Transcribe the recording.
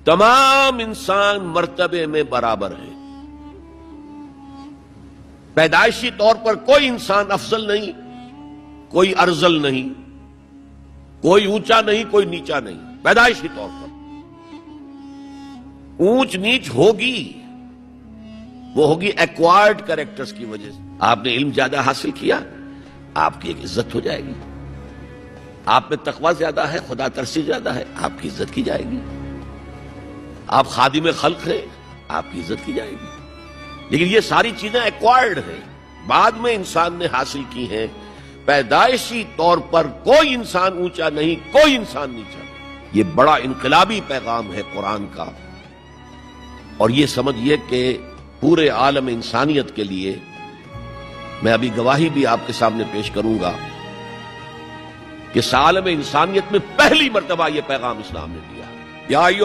تمام انسان مرتبے میں برابر ہیں. پیدائشی طور پر کوئی انسان افضل نہیں، کوئی ارذل نہیں، کوئی اونچا نہیں، کوئی نیچا نہیں. پیدائشی طور پر اونچ نیچ ہوگی، وہ ہوگی ایکوائرڈ کریکٹرز کی وجہ سے. آپ نے علم زیادہ حاصل کیا، آپ کی ایک عزت ہو جائے گی. آپ میں تقوی زیادہ ہے، خدا ترسی زیادہ ہے، آپ کی عزت کی جائے گی. آپ خادم خلق ہیں، آپ کی عزت کی جائے گی. لیکن یہ ساری چیزیں ایکوائرڈ ہیں، بعد میں انسان نے حاصل کی ہیں. پیدائشی طور پر کوئی انسان اونچا نہیں، کوئی انسان نیچا نہیں. یہ بڑا انقلابی پیغام ہے قرآن کا. اور یہ سمجھیے کہ پورے عالم انسانیت کے لیے، میں ابھی گواہی بھی آپ کے سامنے پیش کروں گا کہ عالم انسانیت میں پہلی مرتبہ یہ پیغام اسلام نے دیا. یا ایھا